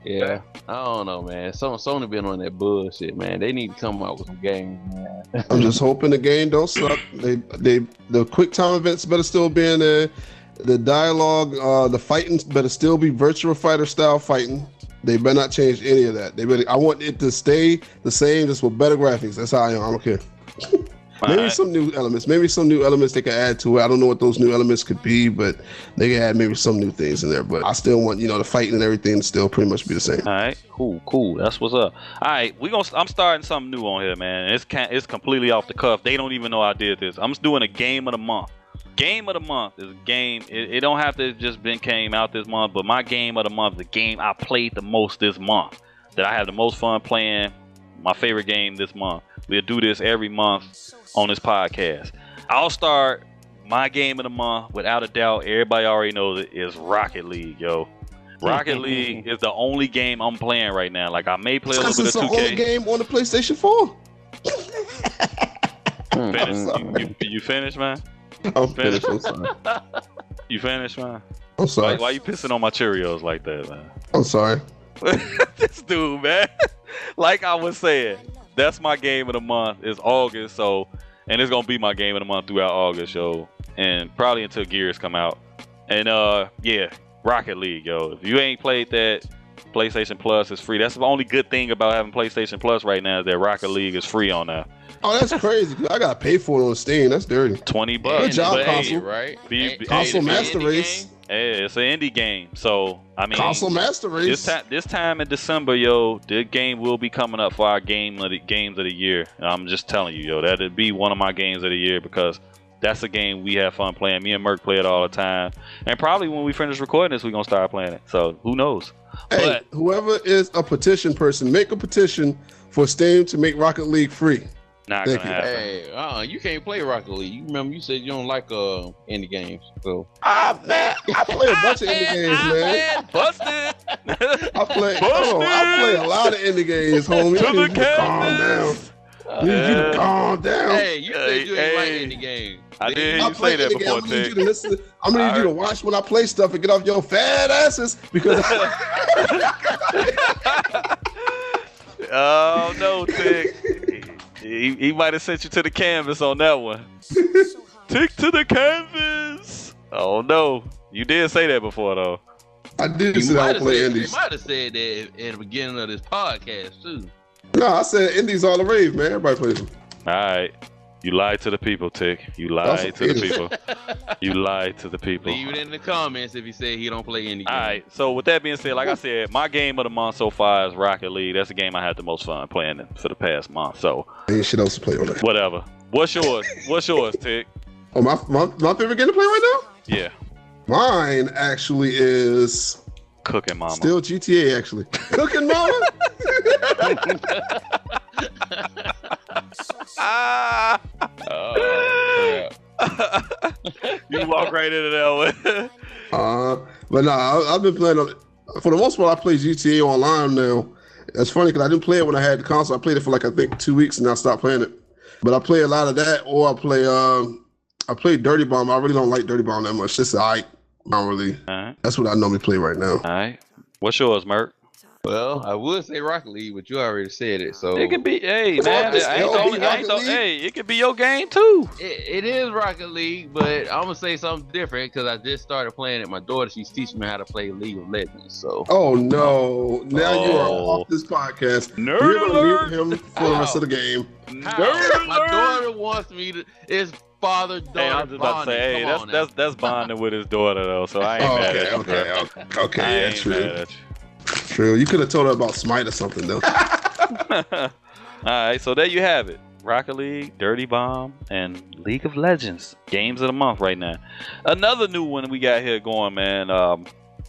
Yeah, I don't know, man. Sony been on that bullshit, man. They need to come out with some games, man. I'm just hoping the game don't suck. The quick time events better still be in there. The dialogue, the fighting better still be virtual fighter style fighting. They better not change any of that. I want it to stay the same, just with better graphics. That's how I am. I don't care. Maybe some new elements. Maybe some new elements they can add to it. I don't know what those new elements could be, but they can add maybe some new things in there. But I still want, the fighting and everything to still pretty much be the same. All right, cool. That's what's up. All right, I'm starting something new on here, man. It's completely off the cuff. They don't even know I did this. I'm just doing a game of the month. Game of the month is a game. It don't have to just came out this month, but my game of the month, the game I played the most this month, that I have the most fun playing, my favorite game this month. We'll do this every month on this podcast. I'll start my game of the month, without a doubt. Everybody already knows it is Rocket League, yo. Rocket League is the only game I'm playing right now. Like, I may play a little bit of 2K. It's the only game on the PlayStation 4. You finished, man? I'm finished. I'm sorry. You finished, man? I'm sorry. Why you pissing on my Cheerios like that, man? I'm sorry. This dude, man. Like I was saying, that's my game of the month. It's August, and it's gonna be my game of the month throughout August, yo, and probably until Gears come out. And yeah, Rocket League, yo. If you ain't played that, PlayStation Plus is free. That's the only good thing about having PlayStation Plus right now, is that Rocket League is free on there. Oh, that's crazy. I gotta pay for it on Steam. That's dirty. $20. Good job, console. Right? Console Master Race. Hey, it's an indie game, so I mean, Console Master Race. This time in December, yo, the game will be coming up for our games of the year. And I'm just telling you, yo, that'd be one of my games of the year, because that's a game we have fun playing. Me and Merc play it all the time, and probably when we finish recording this, we're gonna start playing it. So who knows? Hey, whoever is a petition person, make a petition for Steam to make Rocket League free. Not gonna happen. Hey, you can't play Rocket League. You remember you said you don't like indie games, so. Man, I play a bunch of indie games, man. Busted. I play a lot of indie games, homie. I need you to calm down. I need you to calm down. Hey, you said you ain't like indie games. I did hear you say that before, Tig. I'm gonna need you to watch when I play stuff and get off your fat asses, because. Oh no, Tig. He might have sent you to the canvas on that one. Tick to the canvas. Oh no, you did say that before though. I did say I play indies. You might have said that at the beginning of this podcast too. No, I said indies all the rave, man. Everybody plays them. All right, you lied to the people, Tick. You lied to the people. You lied to the people. Leave it in the comments if you say he don't play indie games. All right. So with that being said, like I said, my game of the month so far is Rocket League. That's the game I had the most fun playing for the past month. So ain't shit else to play on that. Whatever. What's yours? What's yours, Tick? Oh, my favorite game to play right now? Yeah. Mine actually is Cooking Mama. Still GTA, actually. Cooking Mama? You walk right into that one. But nah, I've been playing for the most part. I play GTA online now. It's funny because I didn't play it when I had the console. I played it for like I think 2 weeks and I stopped playing it. But I play a lot of that, or I play Dirty Bomb. I really don't like Dirty Bomb that much. It's alright. I don't really. Right. That's what I normally play right now. All right. What's yours, Merc? Well, I would say Rocket League, but you already said it, so it could be. Hey, man, hey, it could be your game too. It is Rocket League, but I'm gonna say something different because I just started playing it. My daughter, she's teaching me how to play League of Legends. So. Oh no! Now you are off this podcast. Nerd We're gonna alert. leave him for the rest of the game. My daughter wants me to. It's father-daughter. Hey, I was just about to say, hey, that's bonding with his daughter though. So I ain't mad at you. Okay, yeah, true. True. You could have told her about Smite or something, though. All right, so there you have it. Rocket League, Dirty Bomb, and League of Legends. Games of the month right now. Another new one we got here going, man.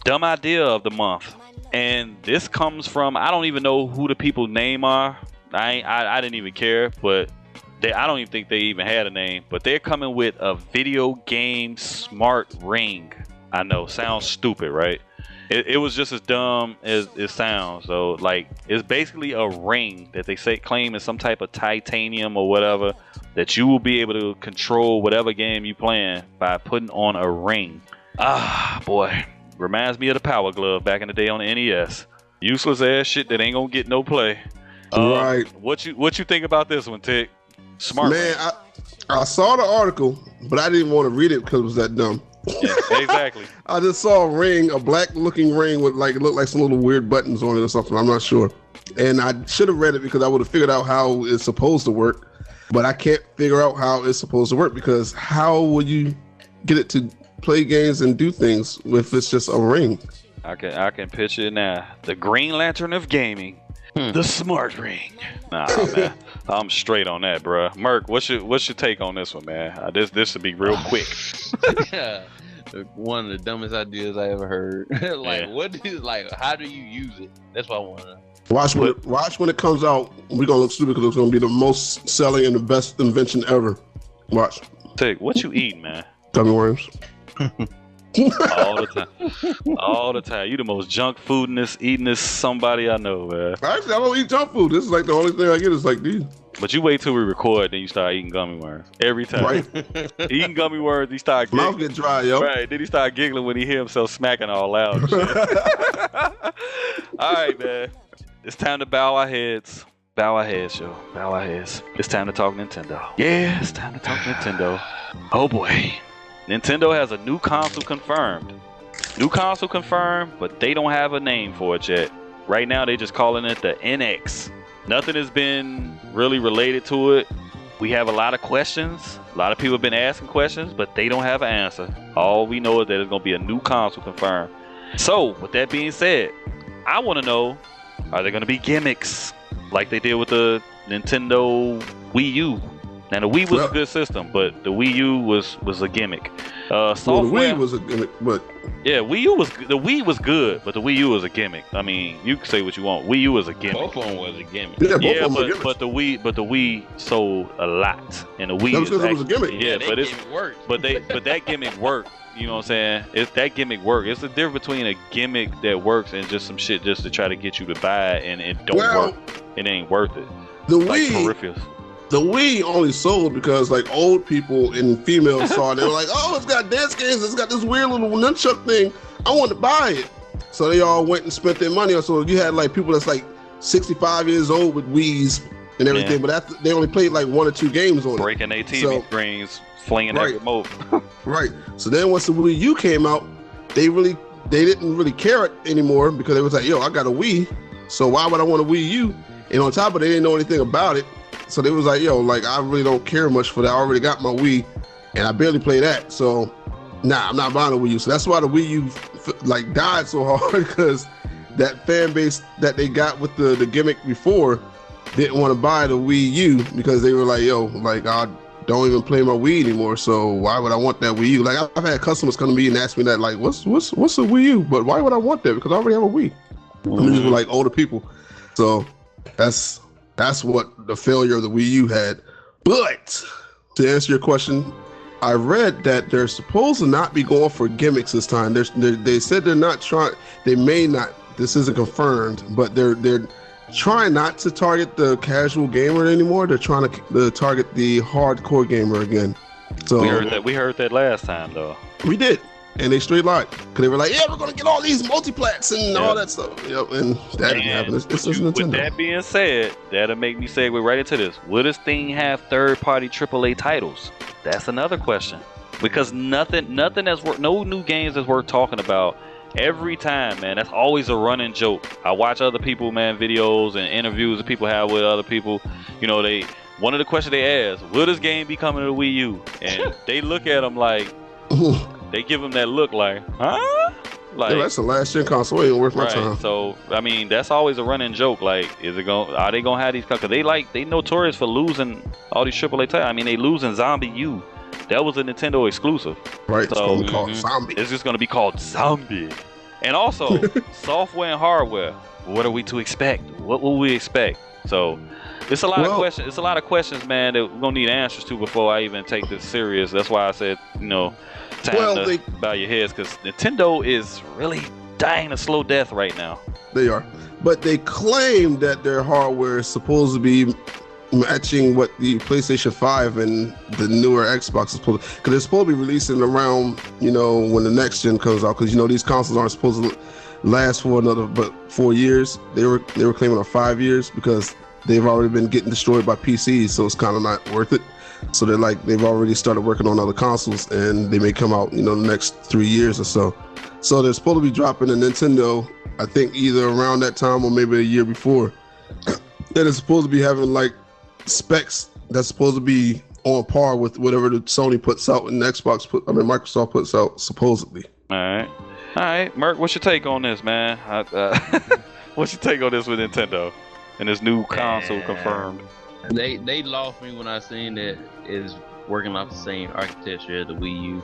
Dumb idea of the month. And this comes from, I don't even know who the people's name are, I didn't even care, but I don't even think they even had a name. But they're coming with a video game smart ring. I know, sounds stupid, right? It was just as dumb as it sounds. So like, it's basically a ring that they claim is some type of titanium or whatever, that you will be able to control whatever game you playing by putting on a ring. Ah, boy, reminds me of the Power Glove back in the day on the NES. Useless ass shit that ain't gonna get no play. Right. What you think about this one, Tick? Smart man. I saw the article, but I didn't want to read it because it was that dumb. Yeah, exactly. I just saw a ring, a black looking ring with like, it looked like some little weird buttons on it or something. I'm not sure. And I should have read it because I would have figured out how it's supposed to work. But I can't figure out how it's supposed to work, because how would you get it to play games and do things if it's just a ring? I can picture it now. The Green Lantern of gaming. The smart ring. Nah, man. I'm straight on that, bro. Merc, what's your take on this one, man? This should be real quick. Yeah. One of the dumbest ideas I ever heard. How do you use it? That's what I want to know. Watch when it comes out. We're gonna look stupid because it's gonna be the most selling and the best invention ever. Watch. Tick, what you eating, man? Gummy worms. All the time. You the most junk foodiness, eatingest somebody I know, man. Actually, I don't eat junk food. This is like the only thing I get is like these. But you wait till we record, then you start eating gummy worms. Every time. Right. Eating gummy worms, he start giggling. Mouth get dry, yo. Right, then he start giggling when he hear himself smacking all loud and shit. All right, man. It's time to bow our heads. Bow our heads, yo. Bow our heads. It's time to talk Nintendo. Yeah, it's time to talk Nintendo. Oh, boy. Nintendo has a new console confirmed. But they don't have a name for it yet. Right now, they're just calling it the NX. Nothing has been really related to it. We have a lot of questions. A lot of people have been asking questions, but they don't have an answer. All we know is that there's going to be a new console confirmed. So, with that being said, I want to know, are there going to be gimmicks like they did with the Nintendo Wii U? Now, the Wii was a good system, but the Wii U was a gimmick. The Wii was a gimmick, but... Yeah, the Wii was good, but the Wii U was a gimmick. I mean, you can say what you want. Wii U was a gimmick. Both of them was a gimmick. Yeah, but the Wii sold a lot, and the Wii that was because it was a gimmick. Yeah, but it worked. But that gimmick worked. You know what I'm saying? It's that gimmick work. It's the difference between a gimmick that works and just some shit just to try to get you to buy it, and it don't work. It ain't worth it. The like Wii. Peripherals. The Wii only sold because like old people and females saw it. They were like, oh, it's got dance games. It's got this weird little nunchuck thing. I want to buy it. So they all went and spent their money on. So you had like people that's like 65 years old with Wiis and everything, but they only played like 1 or 2 games on breaking their TV screens, flinging that remote. Right. So then once the Wii U came out, they didn't really care it anymore because they was like, yo, I got a Wii. So why would I want a Wii U? And on top of it, they didn't know anything about it. So they was like, yo, like, I really don't care much for that. I already got my Wii, and I barely play that. So, I'm not buying a Wii U. So that's why the Wii U, like, died so hard, because that fan base that they got with the gimmick before didn't want to buy the Wii U because they were like, yo, like, I don't even play my Wii anymore. So why would I want that Wii U? Like, I've had customers come to me and ask me that, like, what's a Wii U? But why would I want that? Because I already have a Wii. Mm-hmm. And these were like older people. So that's what the failure of the Wii U had. But to answer your question, I read that they're supposed to not be going for gimmicks this time. They said they're not trying. They may not. This isn't confirmed, but they're trying not to target the casual gamer anymore. They're trying to target the hardcore gamer again. So we heard that last time though. We did. And they straight lied. Because they were like, yeah, we're going to get all these multiplats and all that stuff. Yep, and that didn't happen. It's Nintendo. With that being said, that'll make me segue right into this. Will this thing have third-party AAA titles? That's another question. Because nothing that's worth, no new games that's worth talking about. Every time, man, that's always a running joke. I watch other people, man, videos and interviews that people have with other people. You know, one of the questions they ask, will this game be coming to the Wii U? And they look at them like... They give them that look like, huh? Like, yeah, that's the last gen console. It ain't worth my time. So I mean, that's always a running joke. Like, are they gonna have these? Because they notorious for losing all these AAA titles. I mean, they losing Zombie U. That was a Nintendo exclusive. Right. It's gonna be called Zombie. It's just gonna be called Zombie. And also, software and hardware. What are we to expect? What will we expect? So, It's a lot of questions. It's a lot of questions, man, that we're gonna need answers to before I even take this serious. That's why I said, time to bow your heads, because Nintendo is really dying a slow death right now. They are, but they claim that their hardware is supposed to be matching what the PlayStation 5 and the newer Xbox is supposed to, because they're supposed to be releasing around, when the next gen comes out, because these consoles aren't supposed to last for another 4 years. They were claiming on 5 years because they've already been getting destroyed by PCs, so it's kind of not worth it. So they've already started working on other consoles, and they may come out the next 3 years or so. So they're supposed to be dropping a Nintendo, I think either around that time or maybe a year before, that is supposed to be having specs that's supposed to be on par with whatever the Sony puts out and Microsoft puts out, supposedly. All right, Merc, what's your take on this, man? What's your take on this with Nintendo and this new console confirmed? They lost me when I seen that it's working off the same architecture as the Wii U,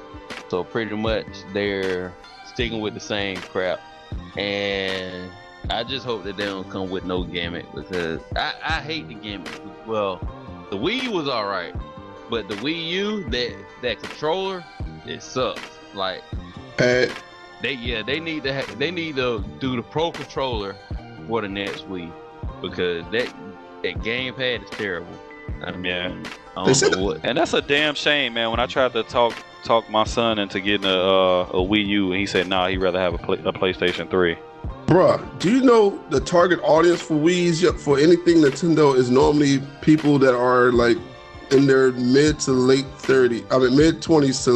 so pretty much they're sticking with the same crap, and I just hope that they don't come with no gimmick, because I hate the gimmick. Well, the Wii U was alright, but the Wii U, that controller, it sucks. They need to do the Pro controller for the next Wii, because that gamepad is terrible. I don't know what. And that's a damn shame, man. When I tried to talk my son into getting a Wii U, and he said, nah, he'd rather have a PlayStation 3. Bruh, do you know the target audience for Wii's for anything Nintendo is normally people that are in their mid to late 30s, mid 20s to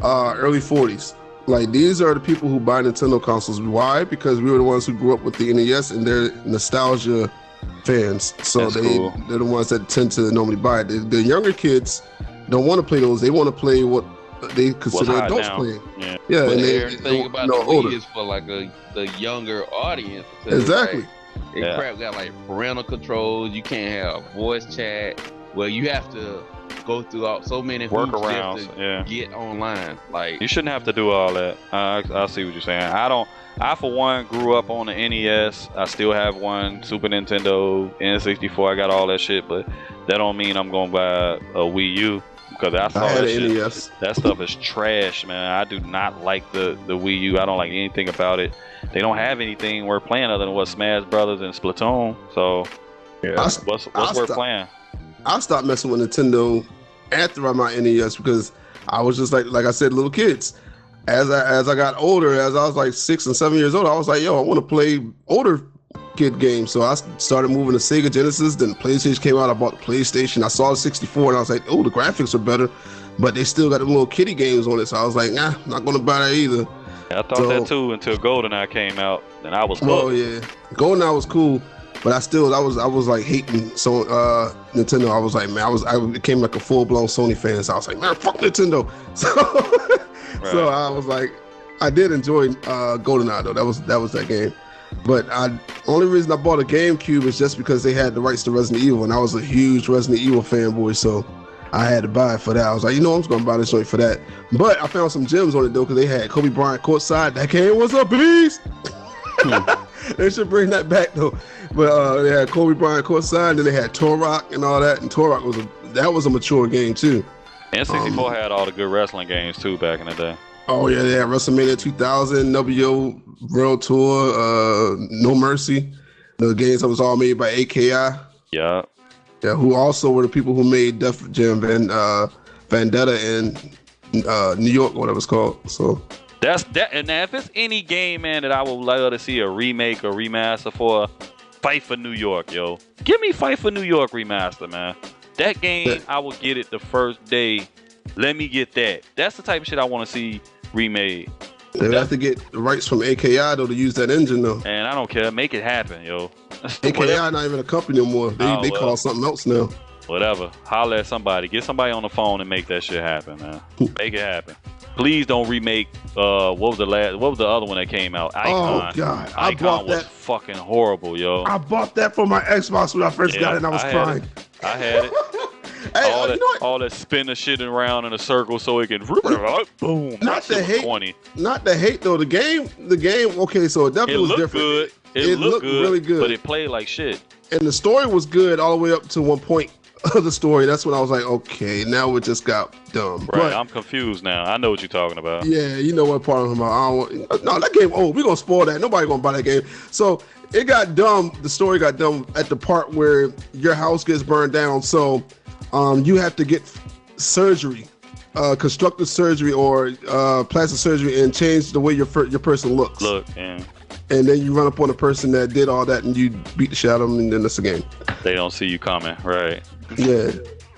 early 40s. These are the people who buy Nintendo consoles. Why? Because we were the ones who grew up with the NES, and they're nostalgia fans. So they're the ones that tend to normally buy it. The younger kids don't want to play those. They want to play what they consider adults playing. Yeah, but everything about the Wii is for the younger audience. Exactly. Crap got parental controls. You can't have voice chat. Well, you have to go through so many workarounds to get online. You shouldn't have to do all that. I see what you're saying. I for one grew up on the NES. I still have one, Super Nintendo, N64. I got all that shit, but that don't mean I'm gonna buy a Wii U, because I saw that shit. NES. That stuff is trash, man. I do not like the Wii U. I don't like anything about it. They don't have anything worth playing other than Smash Brothers and Splatoon. So what's worth playing? I stopped messing with Nintendo after I bought NES, because I was just like I said, little kids. As I got older, as I was 6 and 7 years old, I was like, yo, I want to play older kid games. So I started moving to Sega Genesis. Then PlayStation came out. I bought the PlayStation. I saw the 64, and I was like, oh, the graphics are better, but they still got the little kiddie games on it. So I was like, nah, I'm not gonna buy that either. Yeah, I thought that too until GoldenEye came out, and I was hooked. Oh yeah, GoldenEye was cool. But I was hating Nintendo. I was like, man, I became a full blown Sony fan. So I was like, man, fuck Nintendo. So I was like, I did enjoy GoldenEye though. That was that game. But only reason I bought a GameCube is just because they had the rights to Resident Evil, and I was a huge Resident Evil fanboy, so I had to buy it for that. I was like, I'm just gonna buy this joint for that. But I found some gems on it though, because they had Kobe Bryant courtside. That game was a beast. They should bring that back though. But they had Kobe Bryant courtside, and then they had Turok and all that. And Turok was a mature game too. N64 had all the good wrestling games too back in the day. Oh yeah, they had WrestleMania 2000, WO World Tour, No Mercy. The games that was all made by AKI. Yeah. Yeah, who also were the people who made Def Jam and Vendetta in New York, whatever it's called. So. That's that. And now, if it's any game, man, that I would love to see a remake or remaster for, Fight for New York, yo. Give me Fight for New York remaster, man. That game, I will get it the first day. Let me get that. That's the type of shit I want to see remade. They have to get the rights from AKI though to use that engine though. And I don't care. Make it happen, yo. AKI not even a company no more. They call something else now. Whatever. Holler at somebody. Get somebody on the phone and make that shit happen, man. Make it happen. Please don't remake. What was the other one that came out? Icon. Oh God, Icon was fucking horrible, yo. I bought that for my Xbox when I first got it, and I was crying. I had it. Hey, all that spinning shit around in a circle so it can boom. Not the hate though. The game. Okay, so it definitely was different. Good. It looked really good, but it played like shit. and the story was good all the way up to one point of the story. That's when I was like, okay, now it just got dumb. Right, but, I'm confused now. I know what you're talking about. Yeah, you know what part I'm about. No, that game. Oh, we're gonna spoil that. Nobody gonna buy that game. So it got dumb. The story got dumb at the part where your house gets burned down. So you have to get surgery, constructive surgery or plastic surgery, and change the way your person looks. And then you run up on a person that did all that, and you beat the shit out of them, and then it's a game. They don't see you coming, right? Yeah.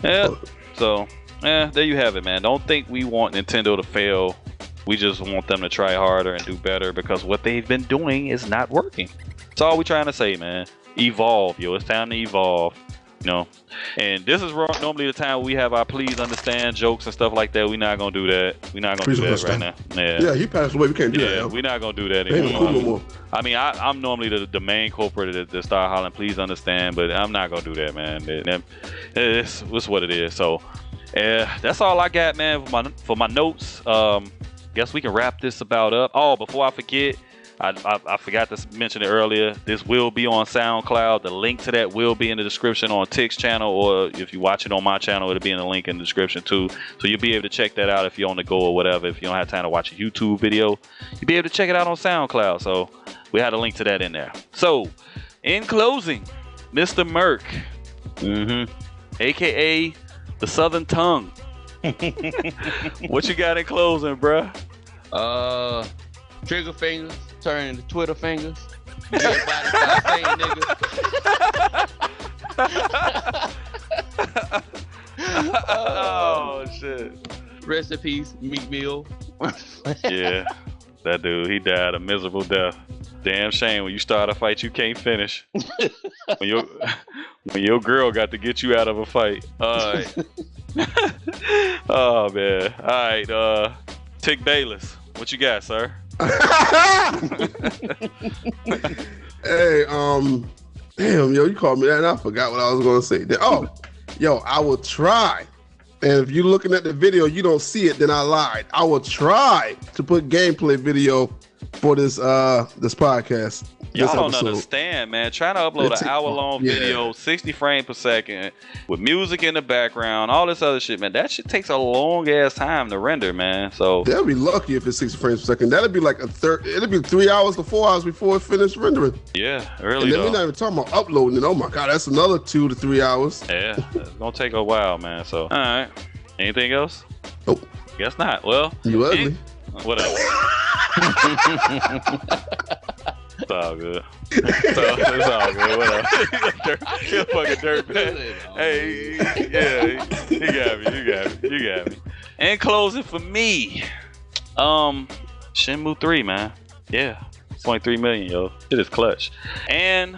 Yeah. So, there you have it, man. Don't think we want Nintendo to fail. We just want them to try harder and do better because what they've been doing is not working. That's all we're trying to say, man. Evolve, yo. It's time to evolve. You know, and this is normally the time we have our please understand jokes and stuff like that. We're not gonna do that. We're not gonna do that right now. Yeah, he passed away. We can't do that. Yeah, we're not gonna do that anymore. I mean, I'm normally the main culprit that start hollering, please understand, but I'm not gonna do that, man. It's what it is. So, that's all I got, man, for my notes. Guess we can wrap this about up. Oh, before I forget. I forgot to mention it earlier. This will be on SoundCloud. The link to that will be in the description on Tick's channel, or if you watch it on my channel, it'll be in the link in the description too. So you'll be able to check that out if you're on the go or whatever. If you don't have time to watch a YouTube video, you'll be able to check it out on SoundCloud. So we had a link to that in there. So in closing, Mr. Merc, aka the Southern Tongue, what you got in closing, bruh? Trigger fingers turn into Twitter fingers. Everybody start saying niggas. Oh shit. Rest in peace, Meek Mill. Yeah, that dude, he died a miserable death. Damn shame when you start a fight you can't finish. when your girl got to get you out of a fight. Alright. Oh man. Alright, Tick Bayless, what you got, sir? Hey, damn, yo, you called me that and I forgot what I was gonna say. Oh, yo, I will try. And if you're looking at the video, you don't see it, then I lied. I will try to put gameplay video for this podcast. Y'all don't understand, man. Trying to upload an hour-long video, 60 frames per second, with music in the background, all this other shit, man. That shit takes a long-ass time to render, man. So they'll be lucky if it's 60 frames per second. That'll be like it'll be 3 hours to 4 hours before it finished rendering. Yeah, really. And then we're not even talking about uploading it. Oh my god, that's another 2 to 3 hours. Yeah, it's gonna take a while, man. So, all right. Anything else? Nope. Guess not. Well, you ugly. Whatever. It's all good. It's all good. Whatever. You're a fucking dirtbag. Hey, yeah, you got me. In closing for me, Shenmue 3, man. Yeah, 0.3 million, yo. It is clutch. And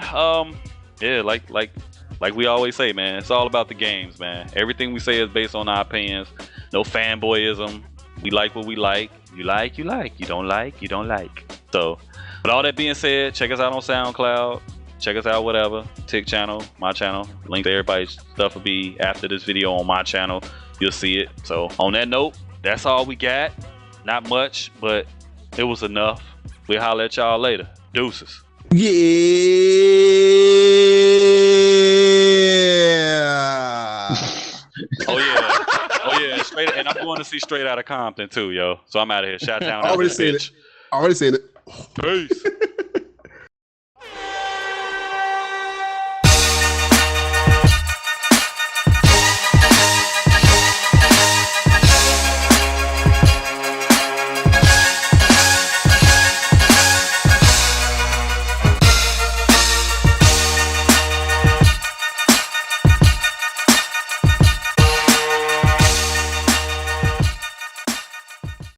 yeah, like we always say, man, it's all about the games, man. Everything we say is based on our opinions. No fanboyism. We like what we like. You like. You don't like, you don't like. So, with all that being said, check us out on SoundCloud. Check us out, whatever. Tick channel, my channel. Link to everybody's stuff will be after this video on my channel. You'll see it. So, on that note, that's all we got. Not much, but it was enough. We'll holler at y'all later. Deuces. Yeah. Oh yeah, straight. And I'm going to see Straight Outta Compton too, yo. So I'm out of here. Shout down. Already seen it. Peace.